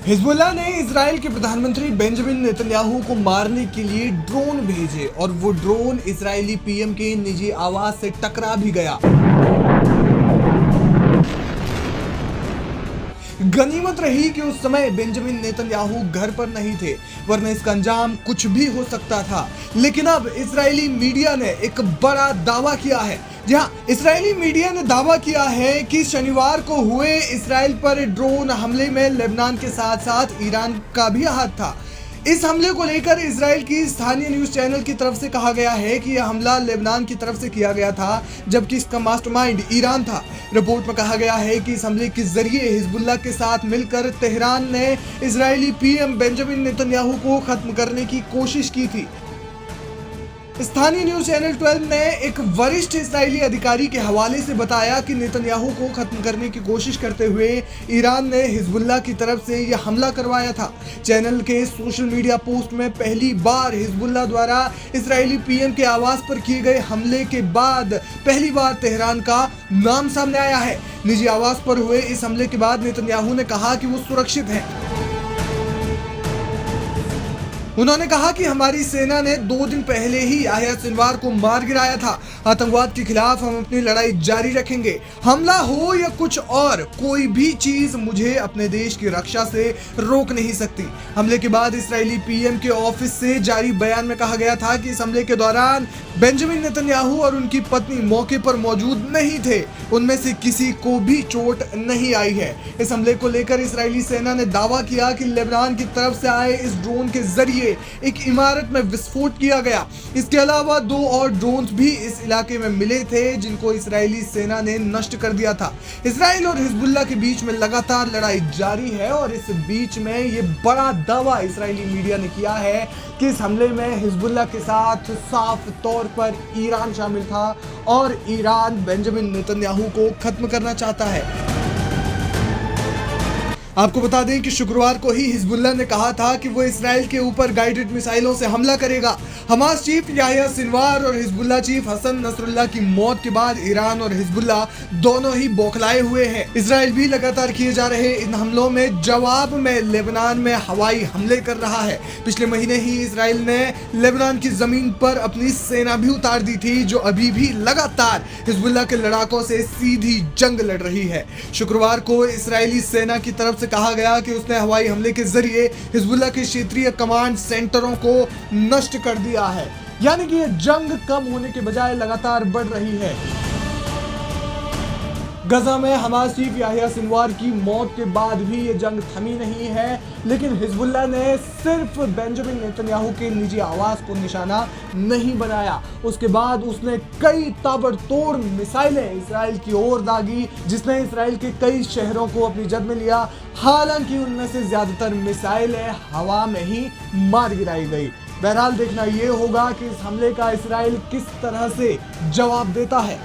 Hezbollah ने Israel के प्रधानमंत्री बेंजामिन नेतन्याहू को मारने के लिए ड्रोन भेजे और वो ड्रोन इजरायली पीएम के निजी आवास से टकरा भी गया। गनीमत रही कि उस समय बेंजामिन नेतन्याहू घर पर नहीं थे, वरना इसका अंजाम कुछ भी हो सकता था। लेकिन अब इजरायली मीडिया ने एक बड़ा दावा किया है। जहां इजरायली मीडिया ने दावा किया है कि शनिवार को हुए इजराइल पर ड्रोन हमले में लेबनान के साथ साथ ईरान का भी हाथ था। इस हमले को लेकर इजराइल की स्थानीय न्यूज चैनल की तरफ से कहा गया है कि यह हमला लेबनान की तरफ से किया गया था, जबकि इसका मास्टरमाइंड ईरान था। रिपोर्ट में कहा गया है कि इस हमले के जरिए हिजबुल्लाह के साथ मिलकर तेहरान ने इजरायली पीएम बेंजामिन नेतन्याहू को खत्म करने की कोशिश की थी। स्थानीय न्यूज चैनल 12 ने एक वरिष्ठ इजरायली अधिकारी के हवाले से बताया कि नेतन्याहू को खत्म करने की कोशिश करते हुए ईरान ने हिजबुल्लाह की तरफ से यह हमला करवाया था। चैनल के सोशल मीडिया पोस्ट में पहली बार हिजबुल्लाह द्वारा इजरायली पीएम के आवास पर किए गए हमले के बाद पहली बार तेहरान का नाम सामने आया है। निजी आवास पर हुए इस हमले के बाद नेतन्याहू ने कहा कि वो सुरक्षित है। उन्होंने कहा कि हमारी सेना ने 2 दिन पहले ही याह्या सिनवार को मार गिराया था। आतंकवाद के खिलाफ हम अपनी लड़ाई जारी रखेंगे। हमला हो या कुछ और, कोई भी चीज मुझे अपने देश की रक्षा से रोक नहीं सकती। हमले के बाद इजरायली पीएम के ऑफिस से जारी बयान में कहा गया था कि इस हमले के दौरान बेंजामिन नेतन्याहू और उनकी पत्नी मौके पर मौजूद नहीं थे। उनमें से किसी को भी चोट नहीं आई है। इस हमले को लेकर इजरायली सेना ने दावा किया कि लेबनान की तरफ से आए इस ड्रोन के जरिए एक इमारत में विस्फोट किया गया। इसके अलावा 2 और ड्रोन्स भी इस इलाके में मिले थे, जिनको इजरायली सेना ने नष्ट कर दिया था। इजराइल और हिजबुल्लाह के बीच में लगातार लड़ाई जारी है और इस बीच में ये बड़ा दावा इजरायली मीडिया ने किया है कि इस हमले में हिजबुल्लाह के साथ साफ तौर पर ईरान शामिल था और ईरान बेंजामिन नेतन्याहू को खत्म करना चाहता है। आपको बता दें कि शुक्रवार को ही हिजबुल्लाह ने कहा था कि वो इसराइल के ऊपर गाइडेड मिसाइलों से हमला करेगा। हमास चीफ याह्या सिनवार और हिजबुल्लाह चीफ हसन नसरुल्लाह की मौत के बाद ईरान और हिजबुल्लाह दोनों ही बौखलाए हुए हैं। इजराइल भी लगातार किए जा रहे इन हमलों में जवाब में लेबनान में हवाई हमले कर रहा है। पिछले महीने ही इजराइल ने लेबनान की जमीन पर अपनी सेना भी उतार दी थी, जो अभी भी लगातार हिजबुल्लाह के लड़ाकों से सीधी जंग लड़ रही है। शुक्रवार को इजरायली सेना की तरफ से कहा गया कि उसने हवाई हमले के जरिए हिजबुल्लाह के क्षेत्रीय कमांड सेंटरों को नष्ट कर दिया है। यानी कि यह जंग कम होने के बजाय लगातार बढ़ रही है। गजा में हमास चीफ याह्या सिनवार की मौत के बाद भी ये जंग थमी नहीं है, लेकिन हिजबुल्लाह ने सिर्फ बेंजामिन नेतन्याहू के निजी आवास को निशाना नहीं बनाया। उसके बाद उसने कई ताबड़तोड़ मिसाइलें इसराइल की ओर दागी, जिसने इसराइल के कई शहरों को अपनी जद में लिया। हालांकि उनमें से ज्यादातर मिसाइलें हवा में ही मार गिराई गई। बहरहाल देखना यह होगा कि इस हमले का इसराइल किस तरह से जवाब देता है।